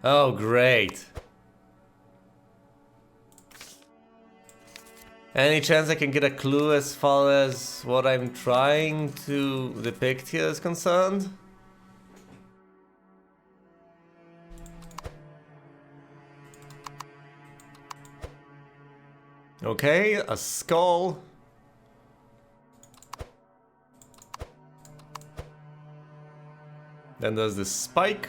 Oh, great. Any chance I can get a clue as far as what I'm trying to depict here is concerned? Okay, a skull. Then there's this spike.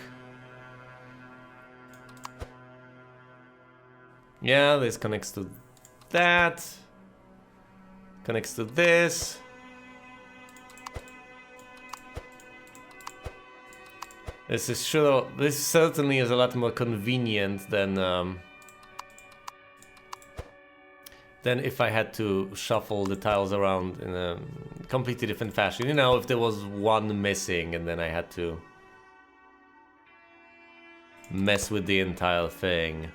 Yeah, this connects to that. Connects to this. This is sure. This certainly is a lot more convenient than if I had to shuffle the tiles around in a completely different fashion. You know, if there was one missing and then I had to mess with the entire thing.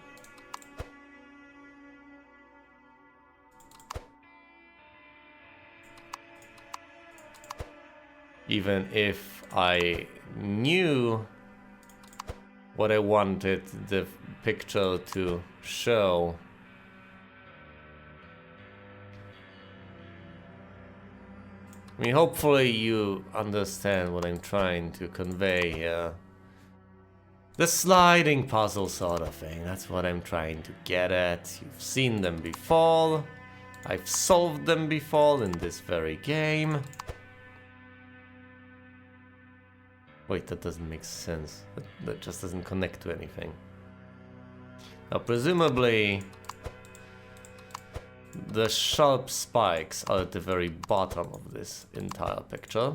Even if I knew what I wanted the picture to show. I mean, hopefully you understand what I'm trying to convey here. The sliding puzzle sort of thing, that's what I'm trying to get at. You've seen them before. I've solved them before in this very game. Wait, that doesn't make sense. That just doesn't connect to anything. Now, presumably, the sharp spikes are at the very bottom of this entire picture.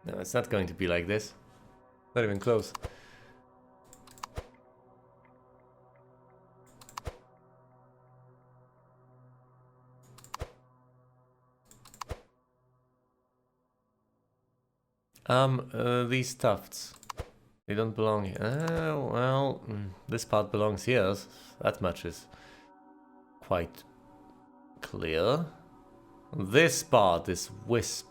No, it's not going to be like this. Not even close. These tufts, they don't belong here. Well, this part belongs here. That much is quite clear. This part, this wisp.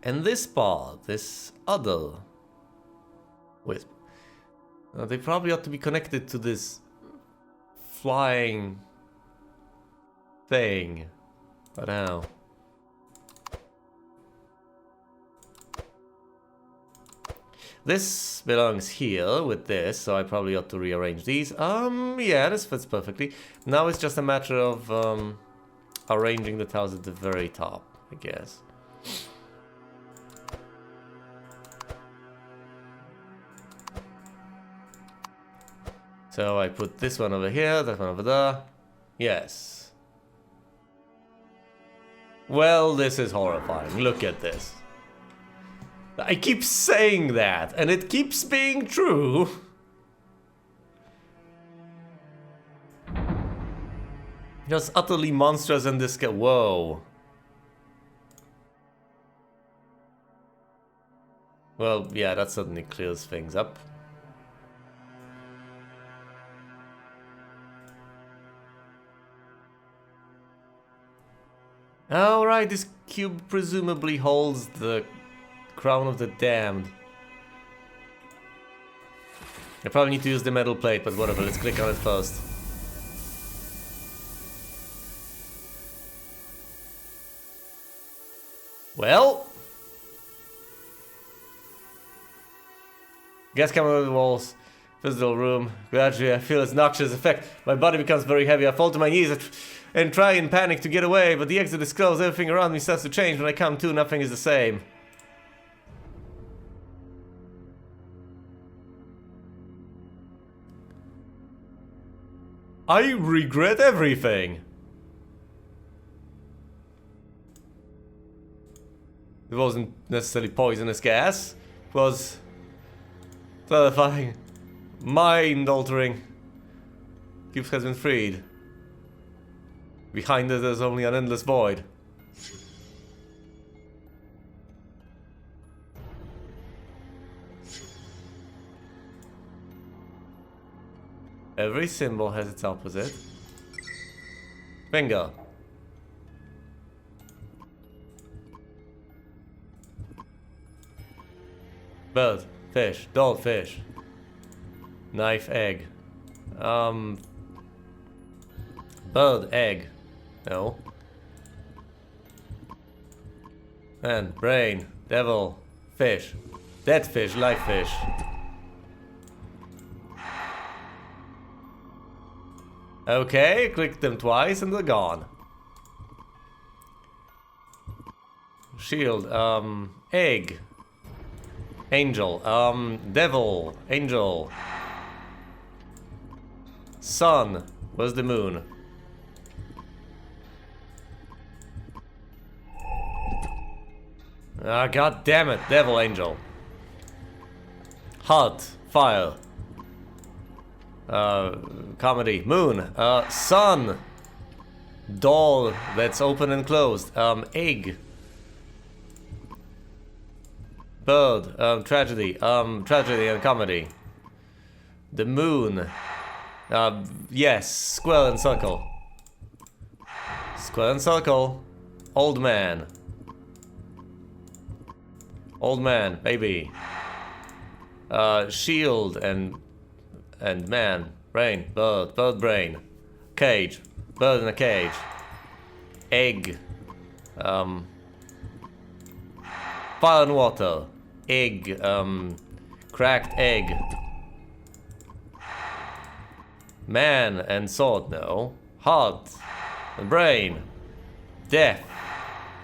And this part, this other wisp. They probably ought to be connected to this flying thing, but how? This belongs here with this, so I probably ought to rearrange these. Yeah, this fits perfectly. Now it's just a matter of arranging the tiles at the very top, I guess. So I put this one over here, that one over there. Yes. Well, this is horrifying. Look at this. I keep saying that, and it keeps being true. Just utterly monstrous in this game. Whoa. Well, yeah, that certainly clears things up. Alright, this cube presumably holds the crown of the damned. I probably need to use the metal plate, but whatever, let's click on it first. Well, gas coming over the walls. Physical room. Gradually, I feel its noxious effect. My body becomes very heavy. I fall to my knees and try in panic to get away, but the exit is closed. Everything around me starts to change. When I come to, nothing is the same. I regret everything. It wasn't necessarily poisonous gas. It was terrifying. Mind-altering. Cube has been freed. Behind it there's only an endless void. Every symbol has its opposite. Finger. Bird, fish, doll, fish. Knife, egg. Bird, egg. No. Man, brain, devil, fish. Dead fish, live fish. Okay, click them twice and they're gone. Shield, egg. Angel, devil, angel. Sun, where's the moon? Ah, god damn it, devil, angel. Heart, fire. Comedy, moon, sun. Doll, that's open and closed. Egg. Bird, tragedy, tragedy and comedy. The moon. Yes, square and circle. Square and circle. Old man. Old man, baby. Shield and man. Brain, bird, bird brain. Cage, bird in a cage. Egg. Fire and water. Egg, cracked egg. Man and sword, no. Heart and brain. Death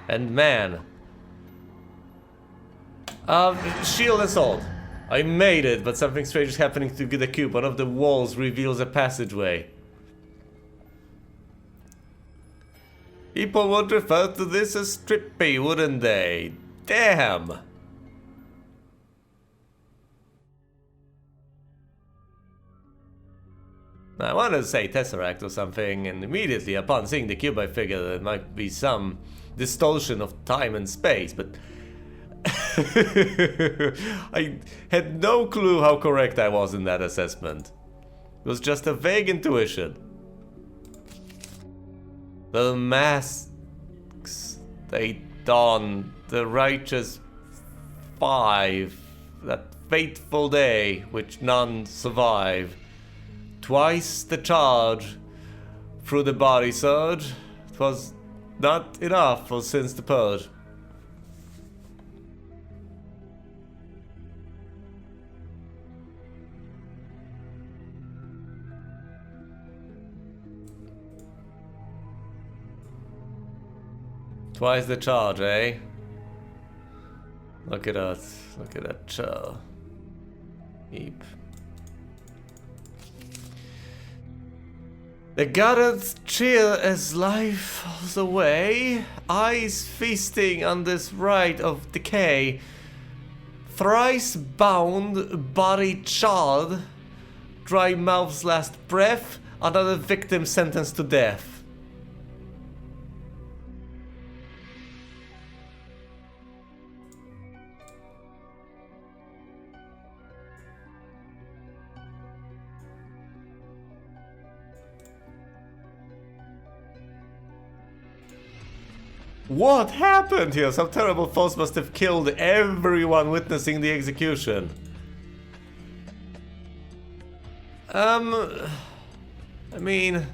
and man. Shield and sword. I made it, but something strange is happening to the cube. One of the walls reveals a passageway. People would refer to this as trippy, wouldn't they? Damn! I wanted to say Tesseract or something, and immediately upon seeing the cube I figured there might be some distortion of time and space, but I had no clue how correct I was in that assessment. It was just a vague intuition. The masks they don, the righteous five, that fateful day which none survive. Twice the charge through the body surge. 'Twas not enough for sins to purge. Twice the charge, eh? Look at us. Look at that char. Heap. The goddess cheer as life falls away, eyes feasting on this rite of decay. Thrice bound, body charred, dry mouth's last breath, another victim sentenced to death. What happened here? Some terrible force must have killed everyone witnessing the execution. I mean...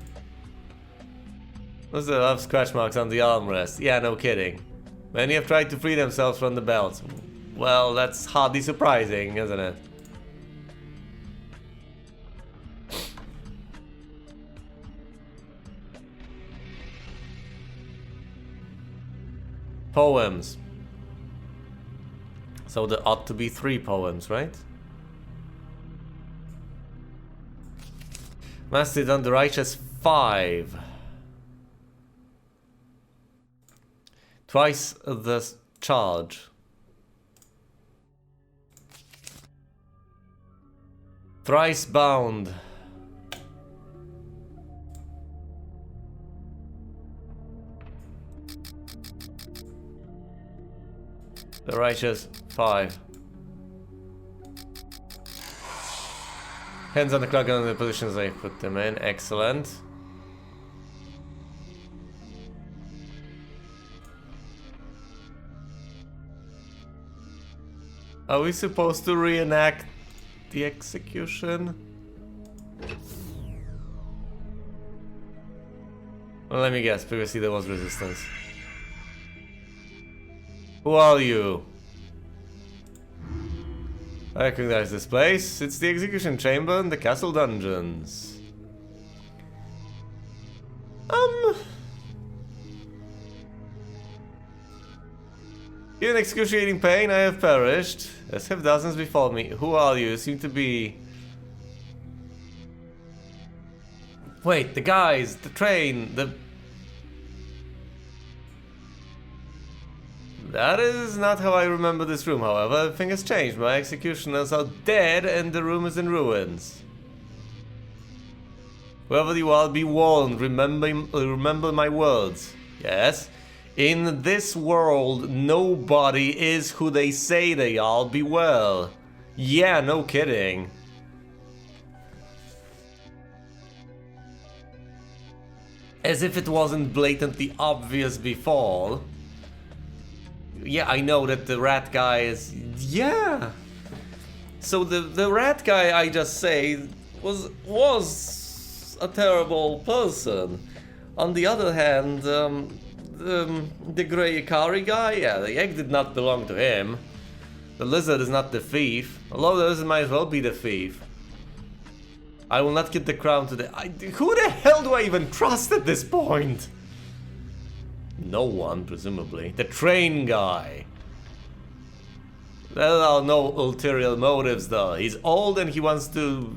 Those are rough scratch marks on the armrest. Yeah, no kidding. Many have tried to free themselves from the belt. Well, that's hardly surprising, isn't it? Poems. So there ought to be 3 poems, right? Mastered on the righteous 5. Twice the charge. Thrice bound. The righteous 5. Hands on the clock on the positions I put them in. Excellent. Are we supposed to reenact the execution? Well, let me guess. Previously there was resistance. Who are you? I recognize this place. It's the execution chamber in the castle dungeons. In excruciating pain, I have perished, as have dozens before me. Who are you? You seem to be... Wait, the guys, the train, the... That is not how I remember this room, however. Everything has changed. My executioners are dead and the room is in ruins. Whoever you are, be warned. Remember my words. Yes? In this world, nobody is who they say they are. Be well. Yeah, no kidding. As if it wasn't blatantly obvious before. Yeah, I know that the rat guy is... Yeah! So the rat guy, I just say, was a terrible person. On the other hand, the grey Ikari guy, yeah, the egg did not belong to him. The lizard is not the thief, although the lizard might as well be the thief. I will not get the crown today. Who the hell do I even trust at this point? No one, presumably. The train guy. There are no ulterior motives, though. He's old and he wants to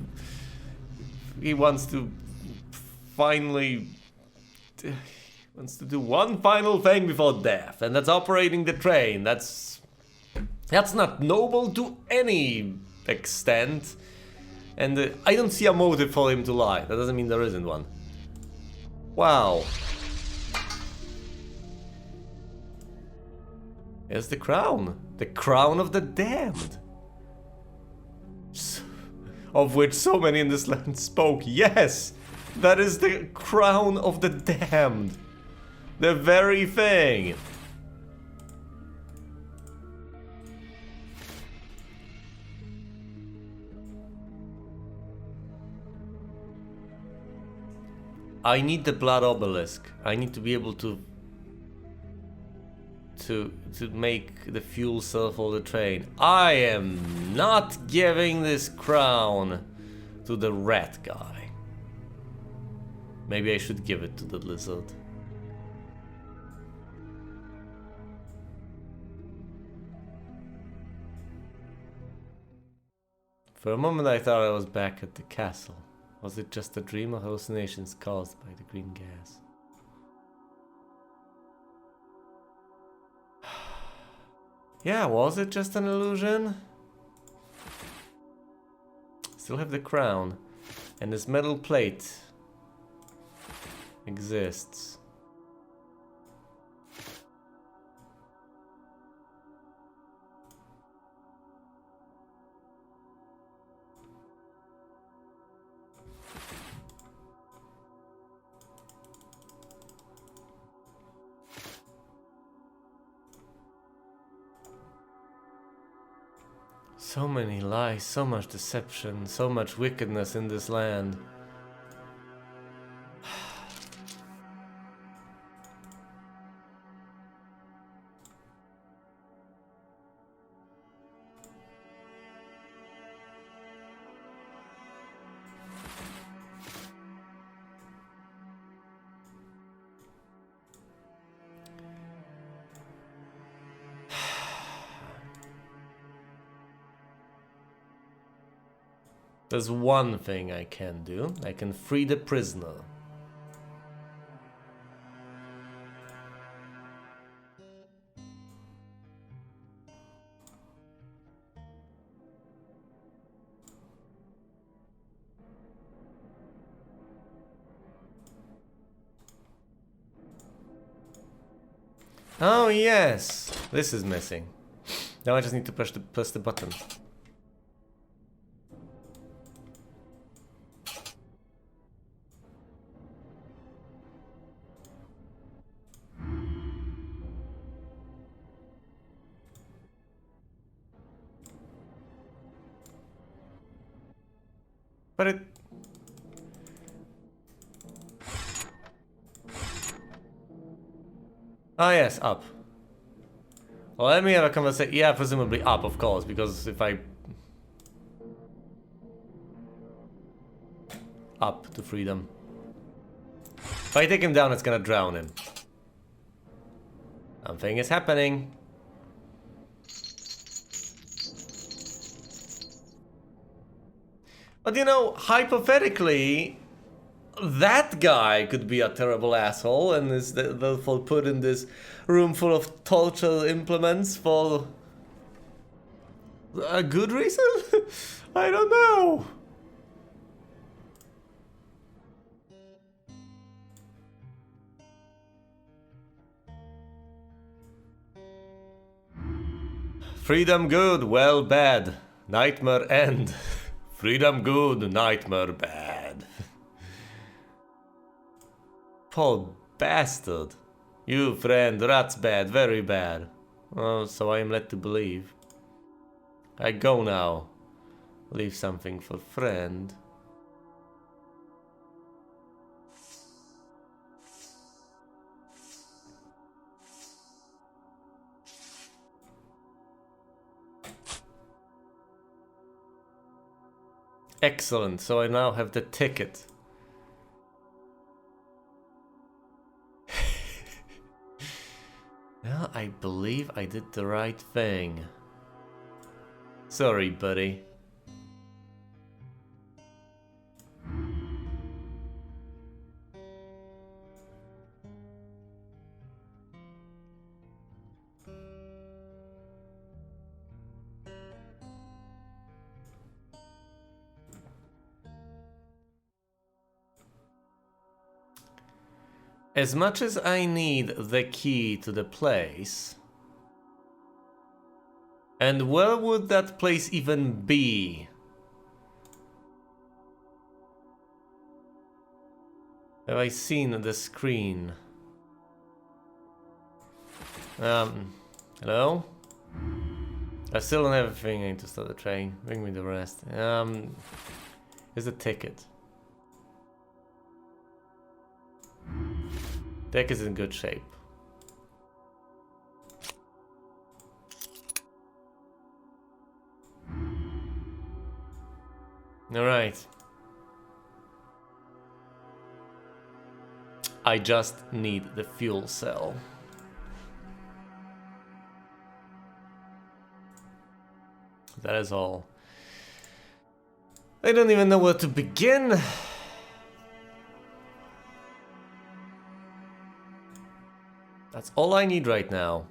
finally... wants to do one final thing before death, and that's operating the train. That's not noble to any extent. And I don't see a motive for him to lie. That doesn't mean there isn't one. Wow. Here's the crown. The crown of the damned. Of which so many in this land spoke. Yes! That is the crown of the damned. The very thing. I need the blood obelisk. I need to be able to make the fuel cell for the train. I am not giving this crown to the rat guy. Maybe I should give it to the lizard. For a moment I thought I was back at the castle. Was it just a dream or hallucinations caused by the green gas? Yeah, was it just an illusion? Still have the crown. And this metal plate exists. So many lies, so much deception, so much wickedness in this land. There's one thing I can do. I can free the prisoner. Oh yes, this is missing. Now I just need to press the button. But it... Oh yes, up. Well, let me have a conversation. Yeah, presumably up, of course, because if I... Up to freedom. If I take him down, it's gonna drown him. Something is happening. But you know, hypothetically, that guy could be a terrible asshole and is therefore put in this room full of torture implements for a good reason? I don't know. Freedom good, well bad. Nightmare end. Freedom good, nightmare bad. Poor bastard. You friend, that's bad, very bad. Oh, so I am led to believe. I go now. Leave something for friend. Excellent, so I now have the ticket. Well, I believe I did the right thing. Sorry, buddy. As much as I need the key to the place... And where would that place even be? Have I seen the screen? Hello? I still don't have everything. I need to start the train. Bring me the rest. Here's the ticket. Deck is in good shape. Alright. I just need the fuel cell. That is all. I don't even know where to begin. That's all I need right now.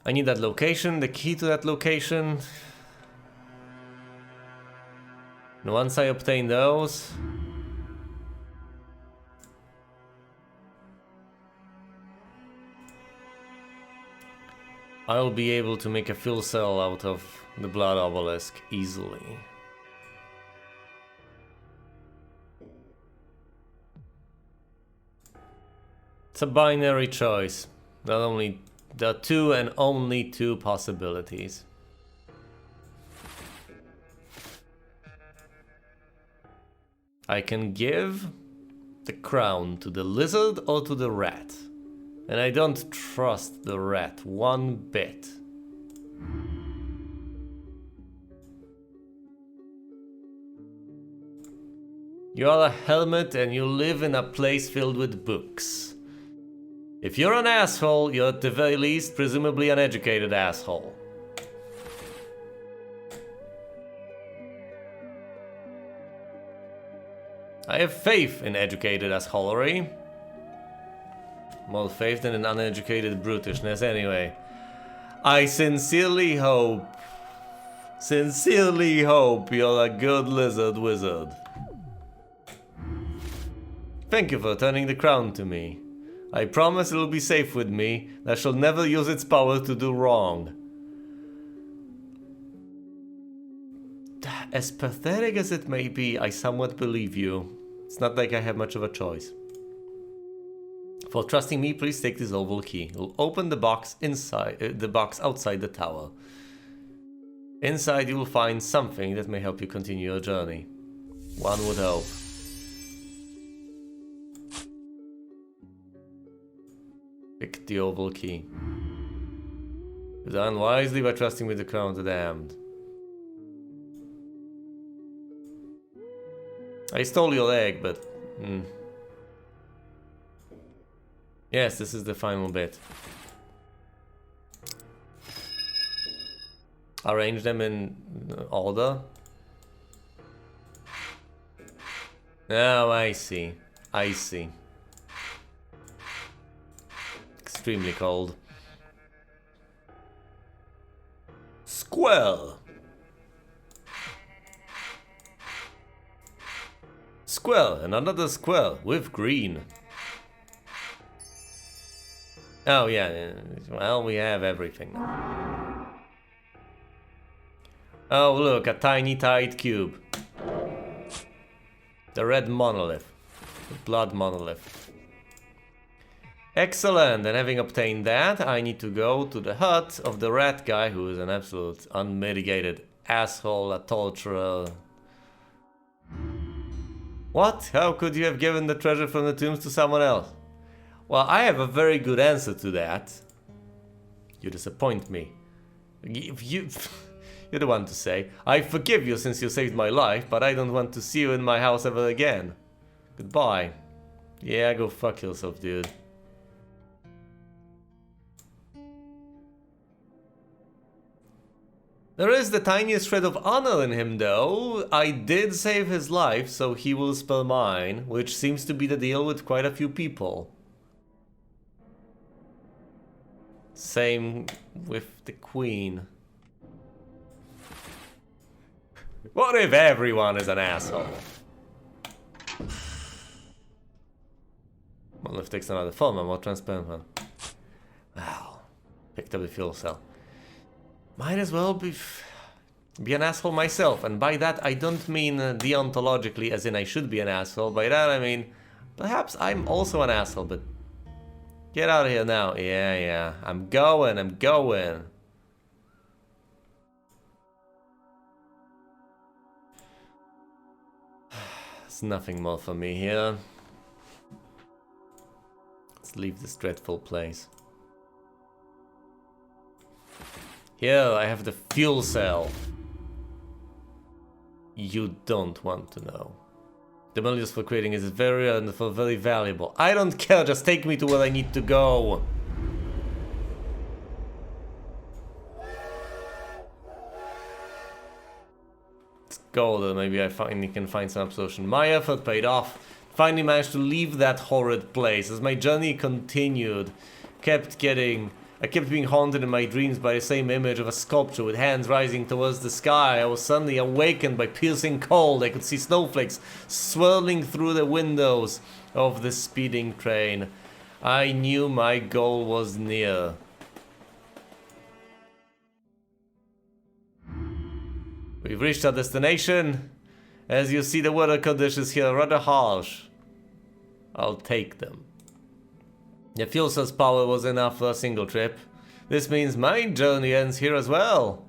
I need that location, the key to that location. And once I obtain those... I'll be able to make a fuel cell out of the blood obelisk easily. It's a binary choice. Not only there are two and only two possibilities. I can give the crown to the lizard or to the rat. And I don't trust the rat one bit. You are a helmet and you live in a place filled with books. If you're an asshole, you're at the very least presumably an educated asshole. I have faith in educated assholery. More faith than in uneducated brutishness anyway. I sincerely hope you're a good lizard wizard. Thank you for turning the crown to me. I promise it'll be safe with me, and I shall never use its power to do wrong. As pathetic as it may be, I somewhat believe you. It's not like I have much of a choice. For trusting me, please take this oval key. We'll open the box inside, the box outside the tower. Inside you will find something that may help you continue your journey. One would hope. Pick the oval key. You done wisely by trusting with the crown of the damned. I stole your egg, but... Yes, this is the final bit. Arrange them in order. Oh, I see. I see. Extremely cold. Squirrel. Squirrel, and another squirrel with green. Oh yeah, well, we have everything now. Oh look, a tiny tight cube. The red monolith. The blood monolith. Excellent, and having obtained that, I need to go to the hut of the rat guy, who is an absolute unmitigated asshole, a torturer. What? How could you have given the treasure from the tombs to someone else? Well, I have a very good answer to that. You disappoint me. You're the one to say. I forgive you since you saved my life, but I don't want to see you in my house ever again. Goodbye. Yeah, go fuck yourself, dude. There is the tiniest shred of honor in him, though. I did save his life, so he will spare mine, which seems to be the deal with quite a few people. Same with the queen. What if everyone is an asshole? Monolith takes another form, a more transparent one. Wow. Picked up the fuel cell. Might as well be an asshole myself, and by that I don't mean deontologically as in I should be an asshole. By that I mean perhaps I'm also an asshole, but get out of here now. Yeah, I'm going. There's nothing more for me here. Let's leave this dreadful place. Here, I have the fuel cell. You don't want to know. The materials for creating is very rare and very valuable. I don't care, just take me to where I need to go. Let's go there, maybe I finally can find some absolution. My effort paid off. Finally managed to leave that horrid place. As my journey continued, I kept being haunted in my dreams by the same image of a sculpture with hands rising towards the sky. I was suddenly awakened by piercing cold. I could see snowflakes swirling through the windows of the speeding train. I knew my goal was near. We've reached our destination. As you see, the weather conditions here are rather harsh. I'll take them. The fuel cell's power was enough for a single trip. This means my journey ends here as well.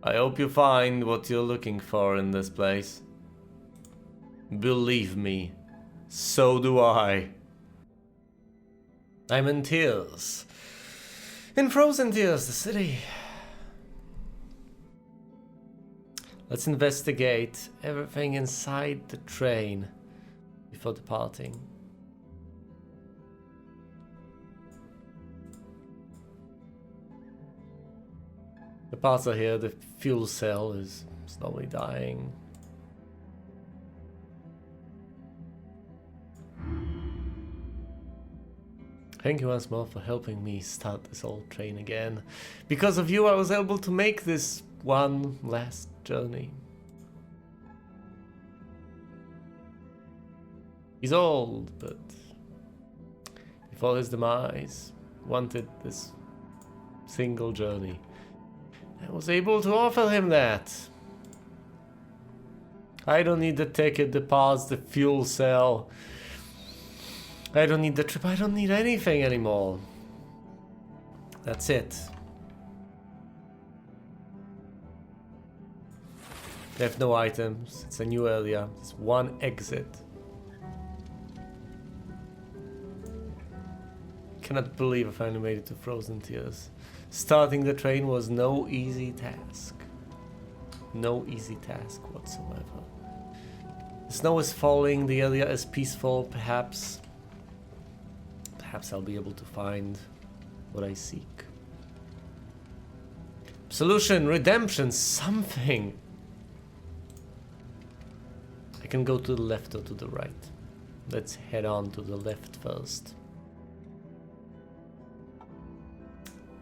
I hope you find what you're looking for in this place. Believe me, so do I. I'm in tears. In frozen tears, the city. Let's investigate everything inside the train before departing. The parts are here, the fuel cell is slowly dying. Thank you once more for helping me start this old train again. Because of you I was able to make this one last journey. He's old, but before his demise, wanted this single journey. I was able to offer him that. I don't need the ticket, the parts, the fuel cell. I don't need the trip. I don't need anything anymore. That's it. They have no items. It's a new area. It's one exit. Cannot believe I finally made it to Frozen Tears. Starting the train was no easy task. No easy task whatsoever. The snow is falling, the area is peaceful, perhaps. Perhaps I'll be able to find what I seek. Solution, redemption, something. I can go to the left or to the right. Let's head on to the left first.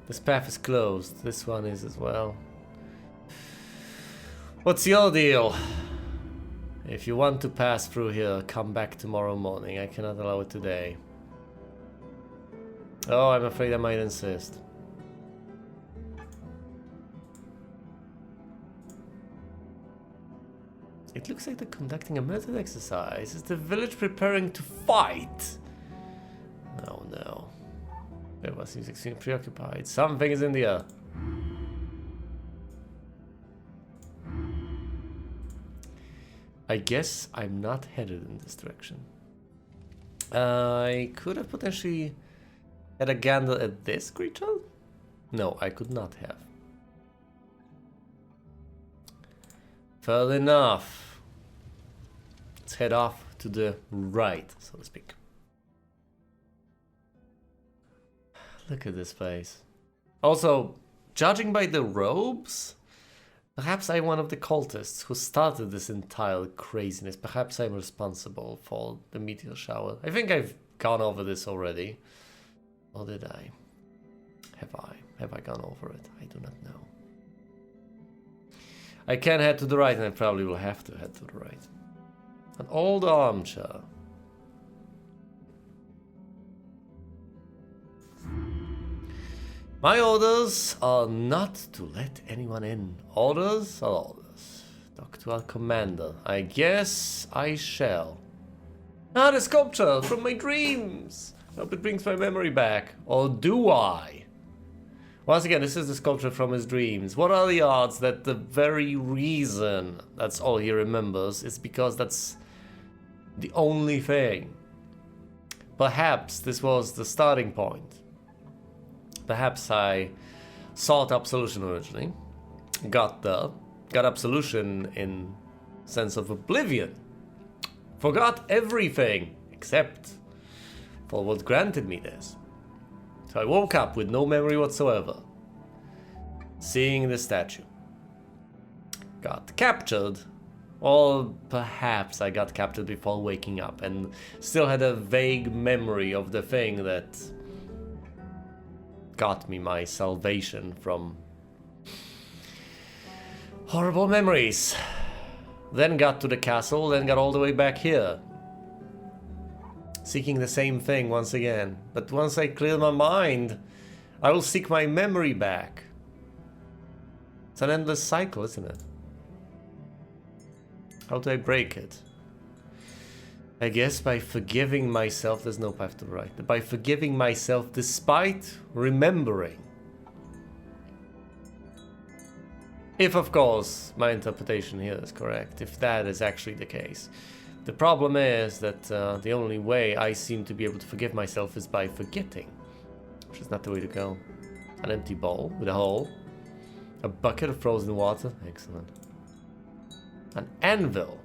This path is closed. This one is as well. What's your deal? If you want to pass through here, come back tomorrow morning. I cannot allow it today. Oh, I'm afraid I might insist. It looks like they're conducting a military exercise. Is the village preparing to fight? Oh no. Everyone seems extremely preoccupied. Something is in the air. I guess I'm not headed in this direction. I could have potentially had a gander at this creature? No, I could not have. Fair enough. Let's head off to the right, so to speak. Look at this place. Also, judging by the robes, perhaps I'm one of the cultists who started this entire craziness. Perhaps I'm responsible for the meteor shower. I think I've gone over this already. Or did I? Have I gone over it? I do not know. I can head to the right, and I probably will have to head to the right. An old armchair. My orders are not to let anyone in. Orders are orders. Talk to our commander. I guess I shall. Ah, the sculpture from my dreams. Hope it brings my memory back. Or do I? Once again, this is the sculpture from his dreams. What are the odds that the very reason that's all he remembers is because that's the only thing? Perhaps this was the starting point. Perhaps I sought absolution originally, got absolution in sense of oblivion, forgot everything except for what granted me this. So I woke up with no memory whatsoever, seeing the statue. Got captured, or perhaps I got captured before waking up and still had a vague memory of the thing that got me my salvation from horrible memories. Then got to the castle, then got all the way back here. Seeking the same thing once again. But once I clear my mind, I will seek my memory back. It's an endless cycle, isn't it? How do I break it? I guess by forgiving myself. There's no path to the right. But by forgiving myself despite remembering. If, of course, my interpretation here is correct. If that is actually the case. The problem is that the only way I seem to be able to forgive myself is by forgetting. Which is not the way to go. An empty bowl with a hole. A bucket of frozen water. Excellent. An anvil.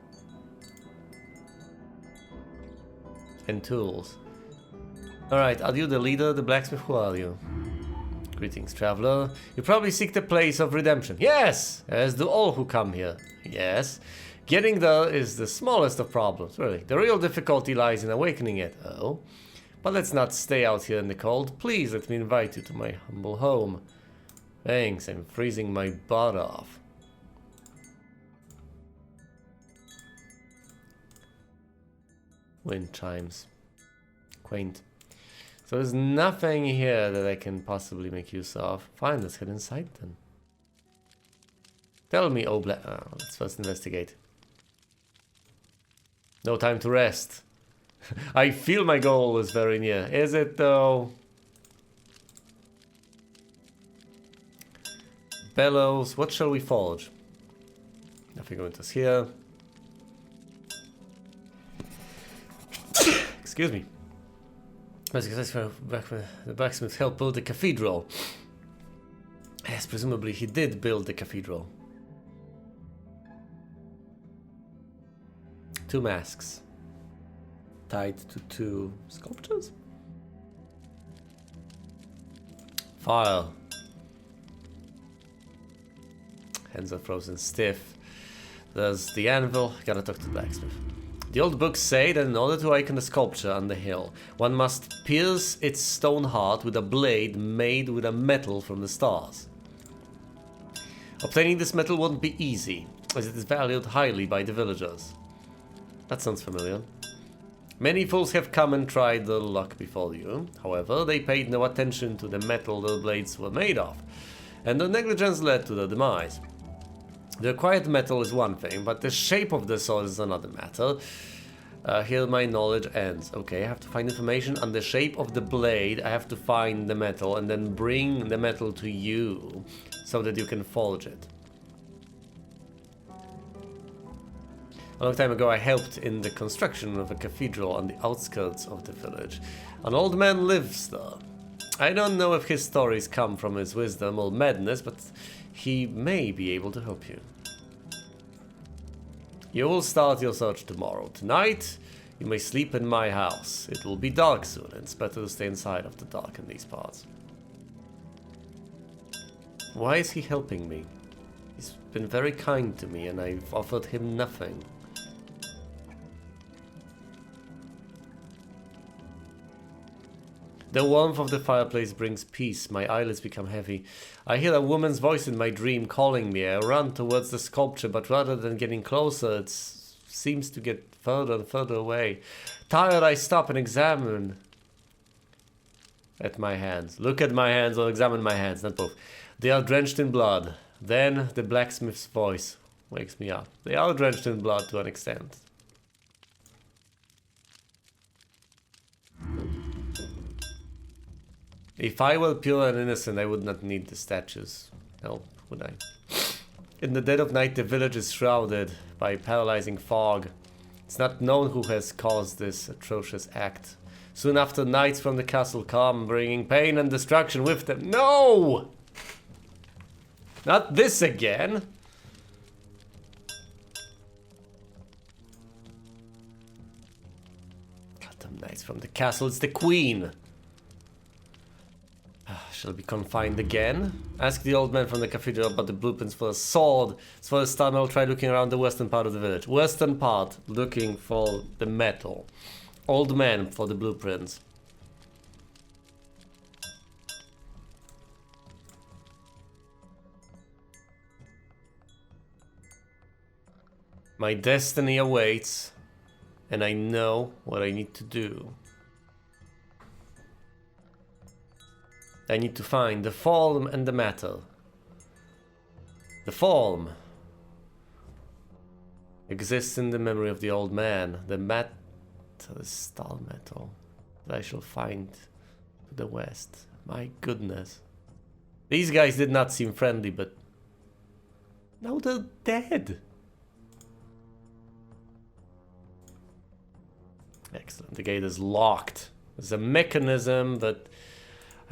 And tools. Alright, are you the leader, the blacksmith? Who are you? Greetings, traveler. You probably seek the place of redemption. Yes! As do all who come here. Yes. Getting there is the smallest of problems, really. The real difficulty lies in awakening it. Oh. But let's not stay out here in the cold. Please let me invite you to my humble home. Thanks, I'm freezing my butt off. Wind chimes. Quaint. So there's nothing here that I can possibly make use of. Fine, let's head inside then. Tell me, oh, let's first investigate. No time to rest. I feel my goal is very near. Is it though? Bellows. What shall we forge? Nothing going to here. Excuse me. The blacksmith helped build the cathedral. Yes, presumably he did build the cathedral. 2 masks. Tied to 2 sculptures? Fire. Hands are frozen stiff. There's the anvil. Gotta talk to the blacksmith. The old books say that in order to awaken the sculpture on the hill, one must pierce its stone heart with a blade made with a metal from the stars. Obtaining this metal won't be easy, as it is valued highly by the villagers. That sounds familiar. Many fools have come and tried their luck before you. However, they paid no attention to the metal their blades were made of, and their negligence led to their demise. The acquired metal is one thing, but the shape of the sword is another matter. Here my knowledge ends. Okay, I have to find information on the shape of the blade. I have to find the metal and then bring the metal to you so that you can forge it. A long time ago I helped in the construction of a cathedral on the outskirts of the village. An old man lives there. I don't know if his stories come from his wisdom or madness, but he may be able to help you. You will start your search tomorrow. Tonight, you may sleep in my house. It will be dark soon, and it's better to stay inside of the dark in these parts. Why is he helping me? He's been very kind to me, and I've offered him nothing. The warmth of the fireplace brings peace. My eyelids become heavy. I hear a woman's voice in my dream calling me. I run towards the sculpture, but rather than getting closer, it seems to get further and further away. Tired, I stop and examine at my hands. Look at my hands or examine my hands, not both. They are drenched in blood. Then the blacksmith's voice wakes me up. They are drenched in blood to an extent. If I were pure and innocent, I would not need the statue's help, would I? In the dead of night, the village is shrouded by paralyzing fog. It's not known who has caused this atrocious act. Soon after, knights from the castle come, bringing pain and destruction with them. No! Not this again! Goddamn knights from the castle, it's the queen! Shall be confined again? Ask the old man from the cathedral about the blueprints for a sword. As for this time, I'll try looking around the western part of the village. Western part, looking for the metal. Old man for the blueprints. My destiny awaits, and I know what I need to do. I need to find the form and the matter. The form exists in the memory of the old man. The matter is star metal that I shall find to the west. My goodness. These guys did not seem friendly, but now they're dead. Excellent. The gate is locked. There's a mechanism, but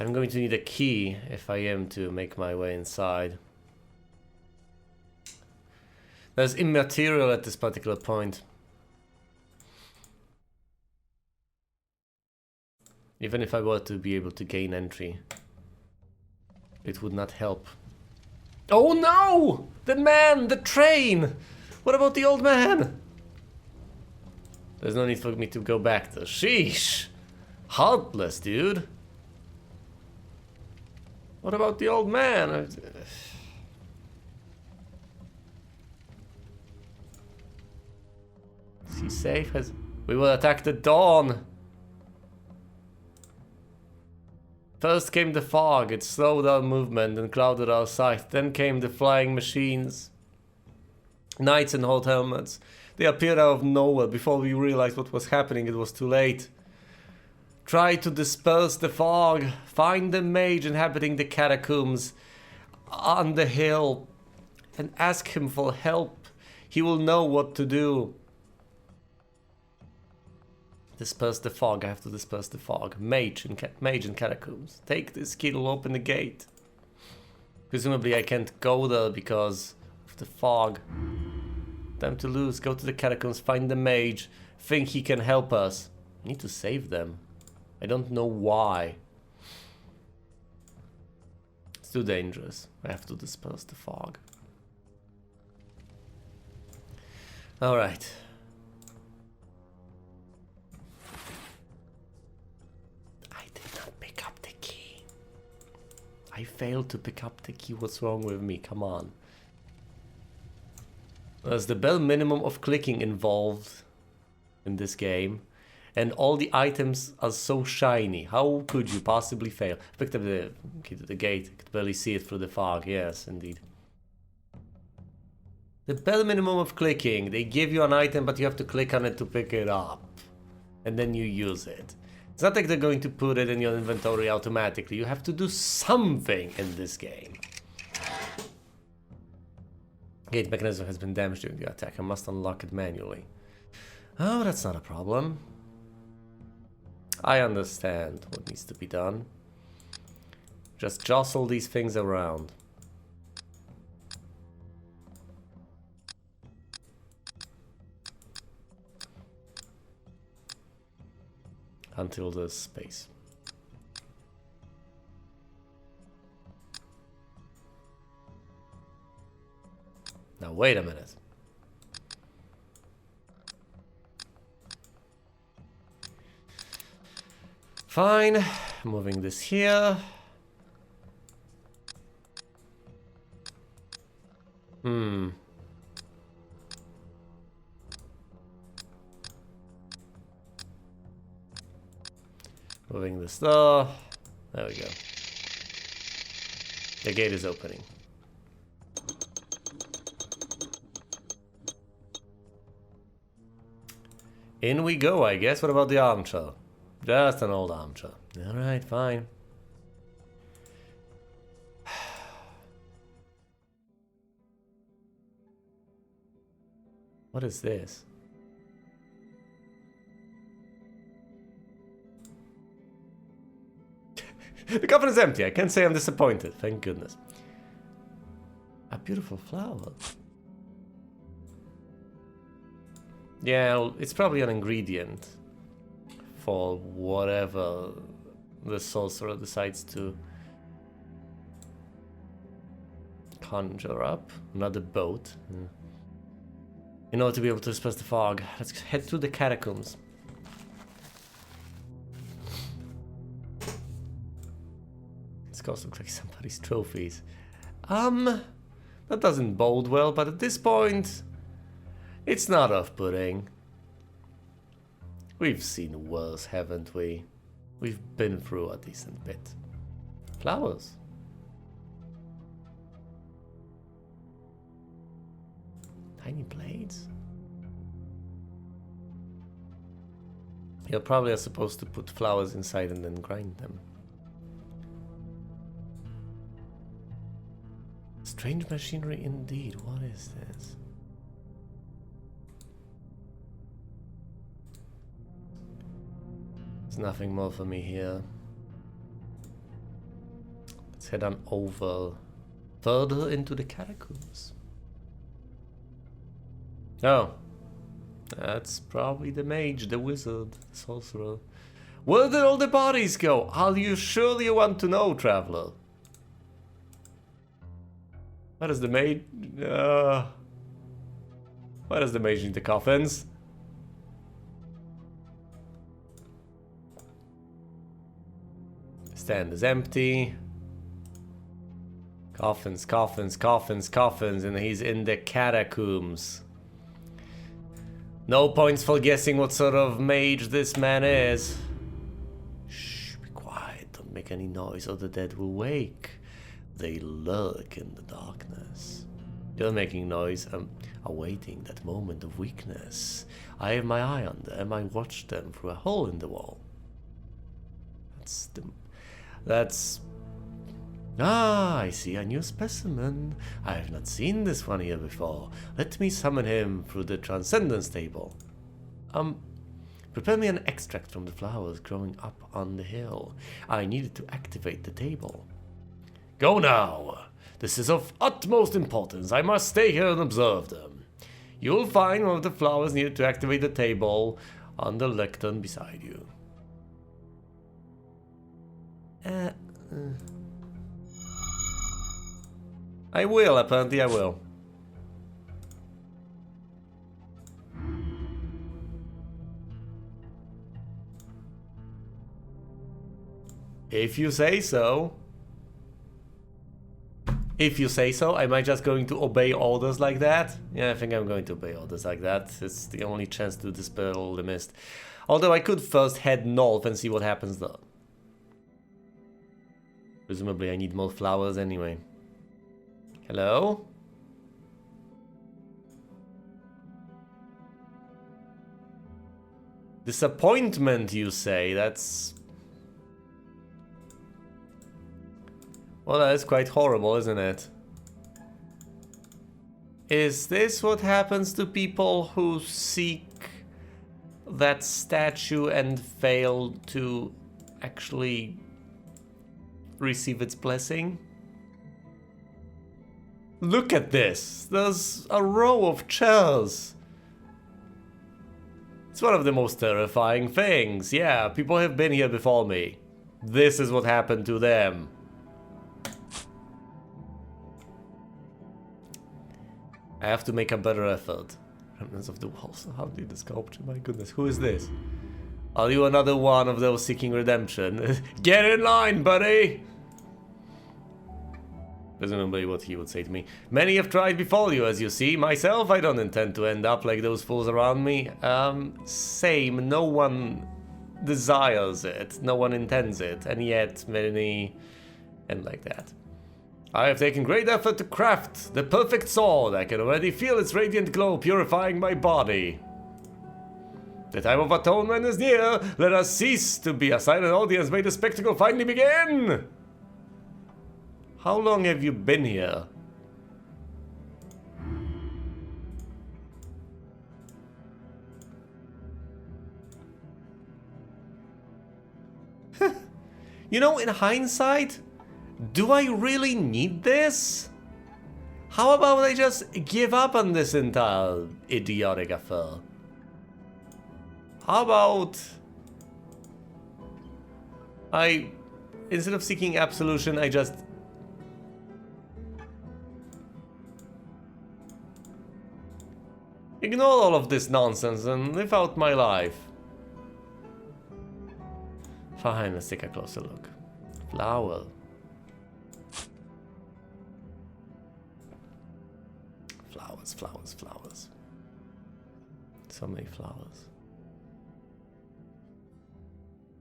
I'm going to need a key if I am to make my way inside. There's immaterial at this particular point. Even if I were to be able to gain entry, it would not help. Oh no! The man! The train! What about the old man? There's no need for me to go back there. Sheesh! Heartless, dude. What about the old man? Is he safe? We will attack the dawn. First came the fog. It slowed our movement and clouded our sight. Then came the flying machines. Knights in old helmets. They appeared out of nowhere. Before we realized what was happening, it was too late. Try to disperse the fog. Find the mage inhabiting the catacombs on the hill and ask him for help. He will know what to do. Disperse the fog. I have to disperse the fog. Mage in catacombs. Take this key to open the gate. Presumably I can't go there because of the fog. Time to lose. Go to the catacombs. Find the mage. Think he can help us. I need to save them. I don't know why. It's too dangerous. I have to disperse the fog. Alright. I did not pick up the key. I failed to pick up the key. What's wrong with me? Come on. There's the bare minimum of clicking involved in this game. And all the items are so shiny. How could you possibly fail? I picked up the key to the gate. I could barely see it through the fog. Yes, indeed. The bare minimum of clicking. They give you an item, but you have to click on it to pick it up. And then you use it. It's not like they're going to put it in your inventory automatically. You have to do something in this game. Gate mechanism has been damaged during the attack. I must unlock it manually. Oh, that's not a problem. I understand what needs to be done. Just jostle these things around. Until there's space. Now wait a minute. Fine, moving this here. Moving this there. There we go. The gate is opening. In we go, I guess. What about the armchair? Just an old armchair. Alright, fine. What is this? The coffin is empty. I can't say I'm disappointed. Thank goodness. A beautiful flower. Yeah, it's probably an ingredient for whatever the sorcerer decides to conjure up. Another boat. In order to be able to disperse the fog, let's head to the catacombs. This course looks like somebody's trophies. That doesn't bode well, but at this point, it's not off-putting. We've seen worse, haven't we? We've been through a decent bit. Flowers. Tiny blades? You probably are supposed to put flowers inside and then grind them. Strange machinery indeed. What is this? There's nothing more for me here. Let's head on over further into the catacombs. Oh, that's probably the mage, the wizard, the sorcerer. Where did all the bodies go? Are you surely want to know, traveler? Why does the mage... why does the mage need the coffins? Stand is empty. Coffins, coffins, coffins, coffins, and he's in the catacombs. No points for guessing what sort of mage this man is. Shh, be quiet, don't make any noise or the dead will wake. They lurk in the darkness. You're making noise. I'm awaiting that moment of weakness. I have my eye on them. I watch them through a hole in the wall. That's... Ah, I see a new specimen. I have not seen this one here before. Let me summon him through the Transcendence table. Prepare me an extract from the flowers growing up on the hill. I needed to activate the table. Go now. This is of utmost importance. I must stay here and observe them. You'll find one of the flowers needed to activate the table on the lectern beside you. I will, apparently I will. If you say so. If you say so, am I just going to obey orders like that? Yeah, I think I'm going to obey orders like that. It's the only chance to dispel the mist. Although I could first head north and see what happens there. Presumably I need more flowers anyway. Hello? Disappointment, you say? That's... Well, that is quite horrible, isn't it? Is this what happens to people who seek that statue and fail to actually receive its blessing? Look at this! There's a row of chairs. It's one of the most terrifying things. Yeah, people have been here before me. This is what happened to them. I have to make a better effort. Remnants of the walls. How did the sculpture? My goodness, who is this? Are you another one of those seeking redemption? Get in line, buddy! Presumably what he would say to me. Many have tried before you, as you see. Myself, I don't intend to end up like those fools around me. Same. No one desires it. No one intends it. And yet, many end like that. I have taken great effort to craft the perfect sword. I can already feel its radiant glow purifying my body. The time of atonement is near. Let us cease to be a silent audience. May the spectacle finally begin. How long have you been here? You know, in hindsight, do I really need this? How about I just give up on this entire idiotic affair? How about instead of seeking absolution, I just ignore all of this nonsense and live out my life. Fine, let's take a closer look. Flower. Flowers, flowers, flowers. So many flowers.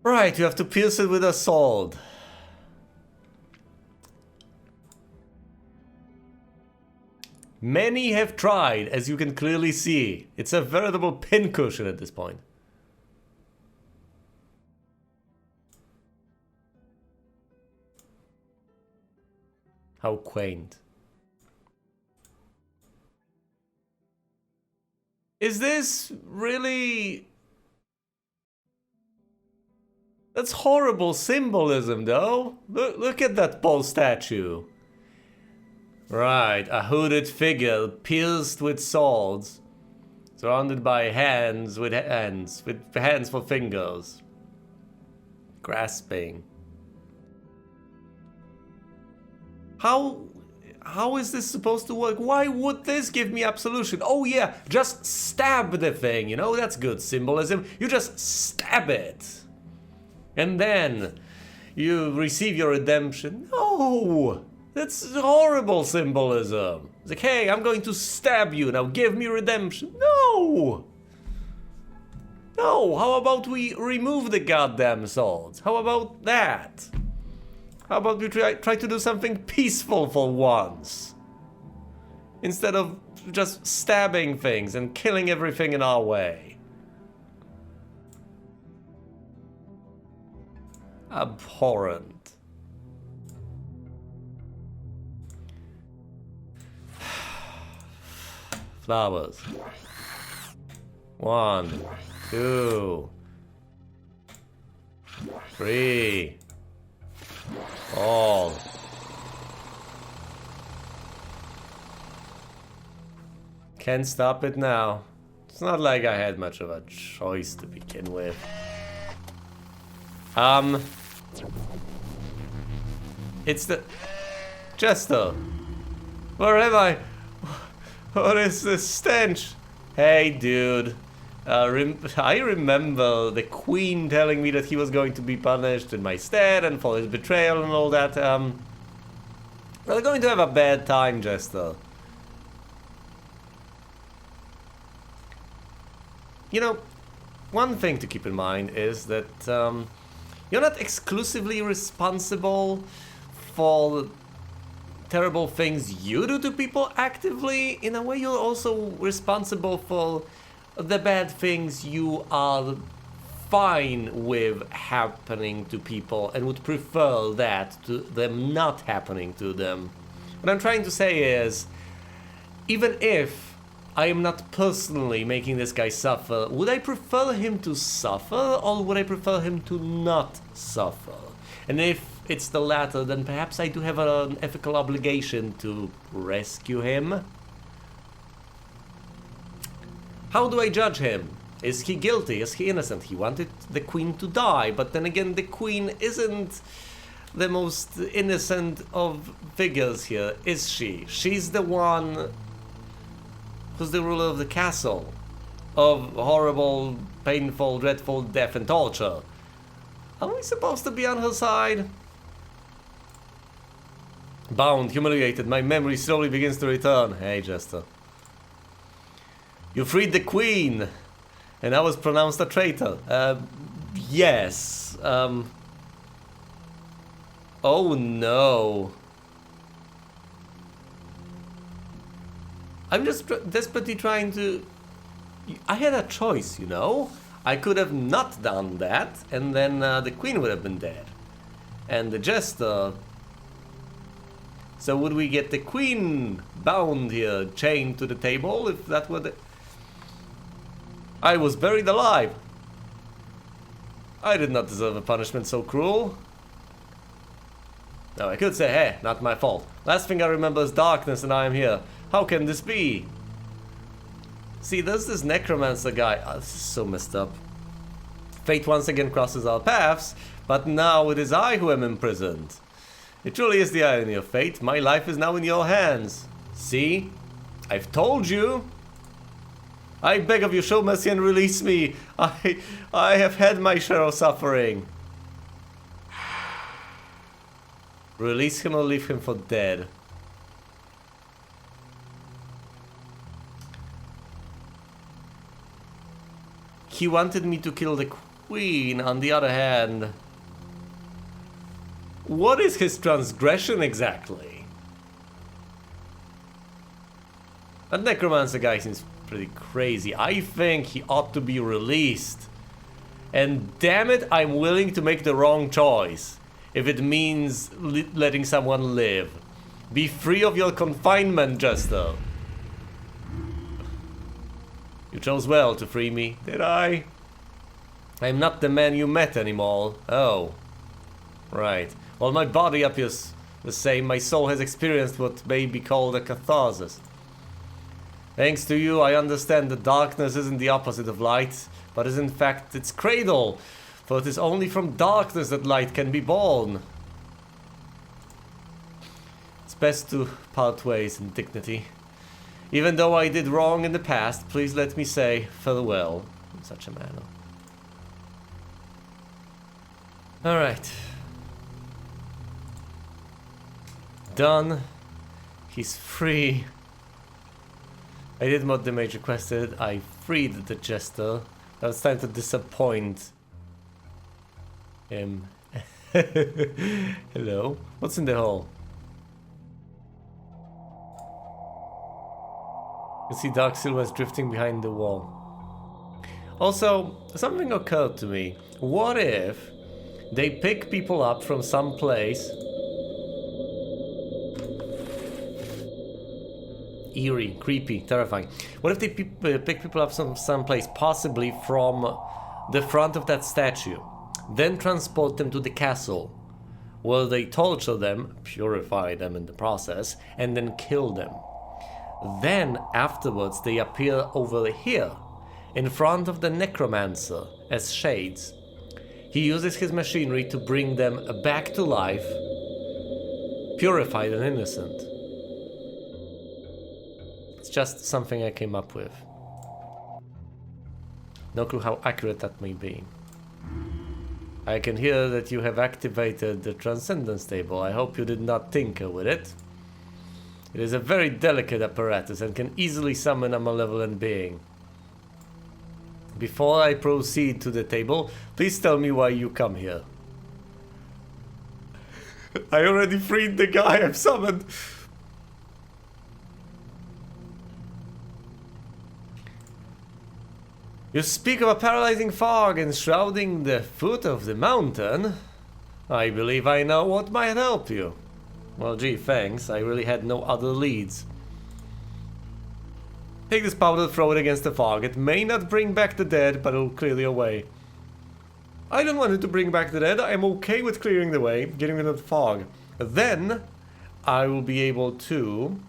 Right, you have to pierce it with a sword. Many have tried, as you can clearly see. It's a veritable pincushion at this point. How quaint. Is this really... That's horrible symbolism, though. Look at that bull statue. Right, a hooded figure pierced with swords, surrounded by hands with hands for fingers, grasping. How is this supposed to work? Why would this give me absolution? Oh yeah, just stab the thing, you know, that's good symbolism. You just stab it. And then you receive your redemption. No! That's horrible symbolism. It's like, hey, I'm going to stab you, now give me redemption. No! No, how about we remove the goddamn swords? How about that? How about we try to do something peaceful for once? instead of just stabbing things and killing everything in our way. Abhorrent. Flowers. 1, 2, 3. All. Can't stop it now. It's not like I had much of a choice to begin with. It's the... Jester. Where am I? What is this stench? Hey, dude. I remember the Queen telling me that he was going to be punished in my stead and for his betrayal and all that. We're going to have a bad time, Jester. You know, one thing to keep in mind is that you're not exclusively responsible for terrible things you do to people actively. In a way, you're also responsible for the bad things you are fine with happening to people and would prefer that to them not happening to them. What I'm trying to say is, even if I am not personally making this guy suffer, would I prefer him to suffer or would I prefer him to not suffer? And if it's the latter, then perhaps I do have an ethical obligation to rescue him. How do I judge him? Is he guilty? Is he innocent? He wanted the Queen to die, but then again, the Queen isn't the most innocent of figures here, is she? She's the one who's the ruler of the castle, of horrible, painful, dreadful death and torture. Are we supposed to be on her side? Bound, humiliated, my memory slowly begins to return. Hey, Jester. You freed the Queen, and I was pronounced a traitor. Yes. Oh no. I'm just desperately trying to... I had a choice, you know? I could have not done that, and then the Queen would have been dead. And the Jester... So would we get the Queen bound here, chained to the table, if that were the... I was buried alive. I did not deserve a punishment so cruel. Now I could say, hey, not my fault. Last thing I remember is darkness and I am here. How can this be? See, there's this necromancer guy. Oh, this is so messed up. Fate once again crosses our paths, but now it is I who am imprisoned. It truly is the irony of fate. My life is now in your hands. See? I've told you. I beg of you, show mercy and release me. I have had my share of suffering. Release him or leave him for dead. He wanted me to kill the Queen, on the other hand. What is his transgression exactly? That necromancer guy seems pretty crazy. I think he ought to be released. And damn it, I'm willing to make the wrong choice. If it means letting someone live. Be free of your confinement, Jester. You chose well to free me, did I? I'm not the man you met anymore. Oh. Right. While my body appears the same, my soul has experienced what may be called a catharsis. Thanks to you, I understand that darkness isn't the opposite of light, but is in fact its cradle, for it is only from darkness that light can be born. It's best to part ways in dignity. Even though I did wrong in the past, please let me say farewell in such a manner. Alright. Done. He's free. I did what the mage requested. I freed the Jester. Now it's time to disappoint him. Hello? What's in the hole? You see dark silhouettes drifting behind the wall. Also, something occurred to me. What if they pick people up from some place? Eerie, creepy, terrifying. What if they pick people up from some place, possibly from the front of that statue, then transport them to the castle, where they torture them, purify them in the process, and then kill them. Then, afterwards, they appear over here, in front of the necromancer, as shades. He uses his machinery to bring them back to life, purified and innocent. It's just something I came up with. No clue how accurate that may be. I can hear that you have activated the Transcendence Table. I hope you did not tinker with it. It is a very delicate apparatus and can easily summon a malevolent being. Before I proceed to the table, please tell me why you come here. I already freed the guy I've summoned. You speak of a paralyzing fog enshrouding the foot of the mountain. I believe I know what might help you. Well, gee, thanks. I really had no other leads. Take this powder, throw it against the fog. It may not bring back the dead, but it'll clear the way. I don't want it to bring back the dead. I'm okay with clearing the way, getting rid of the fog. Then, I will be able to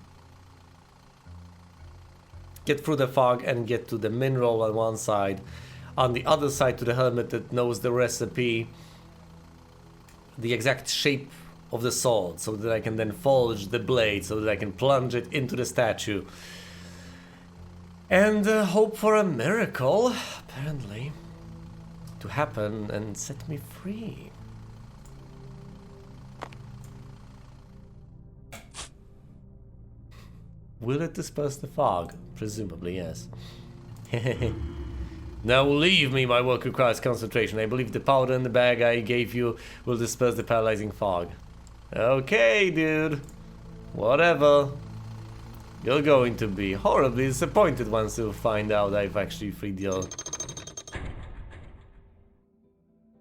get through the fog and get to the mineral on one side. On the other side to the hermit that knows the recipe, the exact shape of the sword, so that I can then forge the blade, so that I can plunge it into the statue. And hope for a miracle, apparently, to happen and set me free. Will it disperse the fog? Presumably, yes. Now leave me, my work requires concentration. I believe the powder in the bag I gave you will disperse the paralyzing fog. Okay, dude. Whatever. You're going to be horribly disappointed once you find out I've actually freed your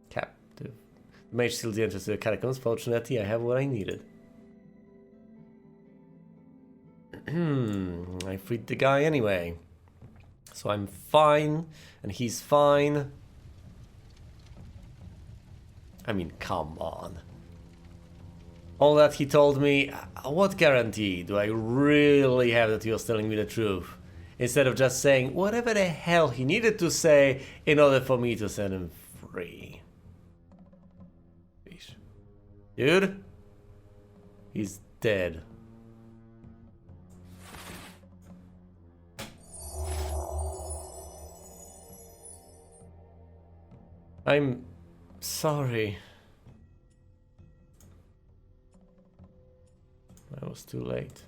captive. The mage seals the entrance to the catacombs. Fortunately, I have what I needed. I freed the guy anyway. So I'm fine, and he's fine. I mean, come on. All that he told me, what guarantee do I really have that he was telling me the truth? Instead of just saying whatever the hell he needed to say in order for me to set him free. Dude, he's dead. I'm sorry. I was too late.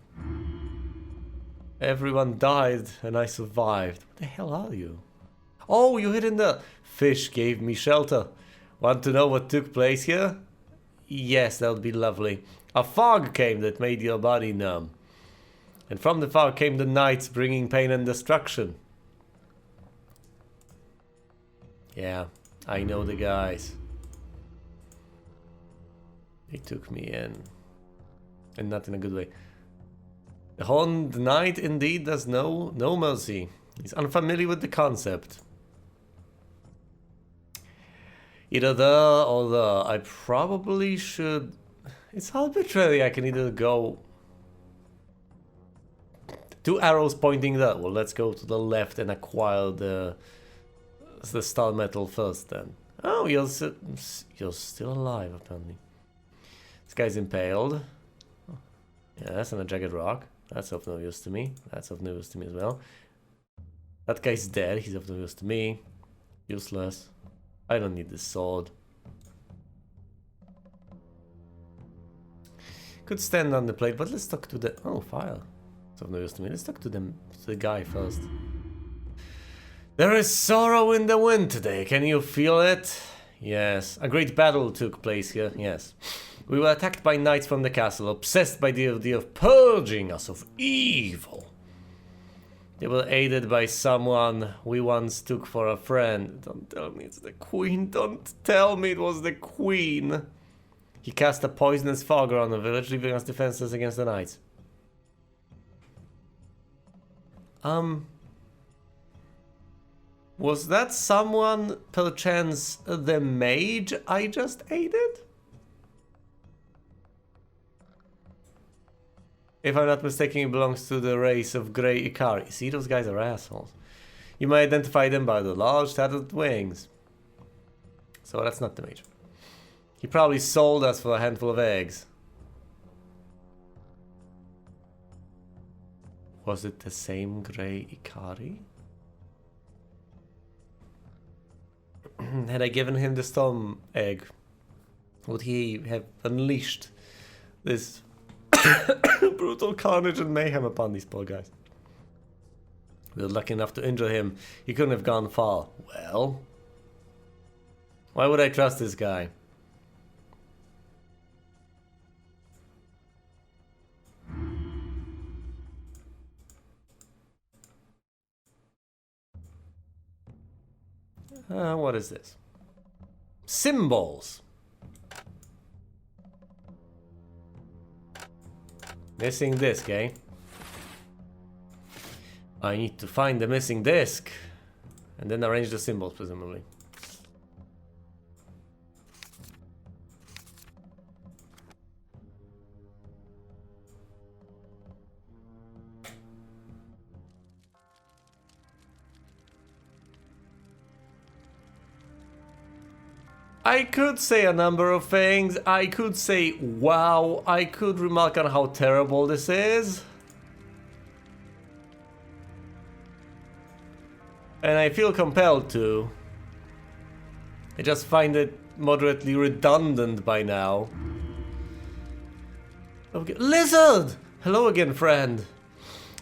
Everyone died and I survived. What the hell are you? Oh, you hid in the... Fish gave me shelter. Want to know what took place here? Yes, that would be lovely. A fog came that made your body numb. And from the fog came the nights bringing pain and destruction. Yeah. I know the guys. They took me in. And not in a good way. The Horned Knight indeed does no mercy. He's unfamiliar with the concept. Either there or there. I probably should... It's arbitrary. I can either go... 2 arrows pointing there. Well, let's go to the left and acquire the star metal first then. Oh, you're still alive apparently. This guy's impaled. Yes, and a jagged rock. That's of no use to me. That's of no use to me as well. That guy's dead. He's of no use to me. Useless. I don't need this sword. Could stand on the plate, but let's talk to the... Oh, fire. It's of no use to me. Let's talk to the guy first. There is sorrow in the wind today, can you feel it? Yes, a great battle took place here, yes. We were attacked by knights from the castle, obsessed by the idea of purging us of evil. They were aided by someone we once took for a friend. Don't tell me it's the Queen. Don't tell me it was the Queen. He cast a poisonous fog around the village, leaving us defenseless against the knights. Was that someone, perchance, the mage I just aided? If I'm not mistaken, it belongs to the race of Grey Ikari. See, those guys are assholes. You might identify them by the large tattered wings. So that's not the mage. He probably sold us for a handful of eggs. Was it the same Grey Ikari? Had I given him the storm egg, would he have unleashed this brutal carnage and mayhem upon these poor guys? We were lucky enough to injure him. He couldn't have gone far. Well, why would I trust this guy? What is this? Symbols. Missing disc, eh? I need to find the missing disc and then arrange the symbols, presumably. I could say a number of things. I could say, wow. I could remark on how terrible this is. And I feel compelled to. I just find it moderately redundant by now. Okay. Lizard! Hello again, friend.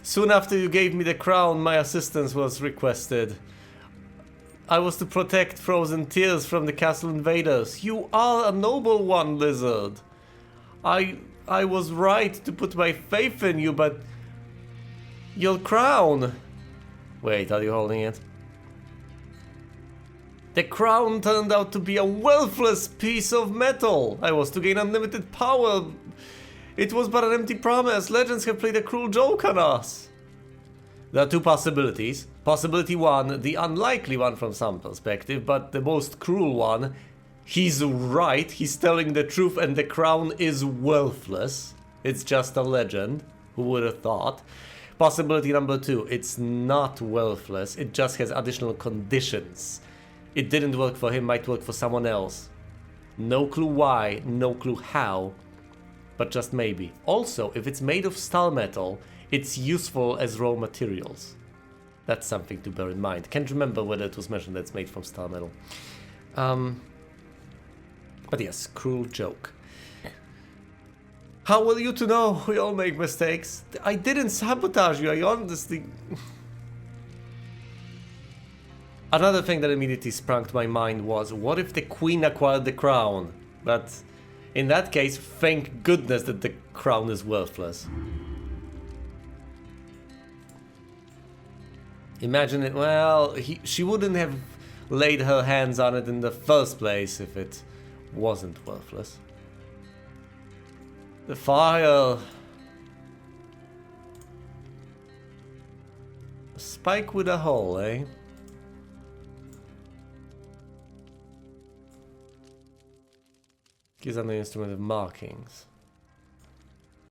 Soon after you gave me the crown, my assistance was requested. I was to protect Frozen Tears from the castle invaders. You are a noble one, Lizard. I was right to put my faith in you, but... your crown... Wait, are you holding it? The crown turned out to be a worthless piece of metal. I was to gain unlimited power. It was but an empty promise. Legends have played a cruel joke on us. There are two possibilities. Possibility one, the unlikely one from some perspective, but the most cruel one. He's right, he's telling the truth and the crown is worthless. It's just a legend. Who would have thought? Possibility number two, it's not worthless, it just has additional conditions. It didn't work for him, might work for someone else. No clue why, no clue how, but just maybe. Also, if it's made of star metal, it's useful as raw materials. That's something to bear in mind. Can't remember whether it was mentioned that it's made from star metal. But yes, cruel joke. How were you to know? We all make mistakes. I didn't sabotage you, I honestly... Another thing that immediately sprung to my mind was, what if the Queen acquired the crown? But in that case, thank goodness that the crown is worthless. Imagine it, well, she wouldn't have laid her hands on it in the first place if it wasn't worthless. The fire... A spike with a hole, eh? Gives an instrument of markings.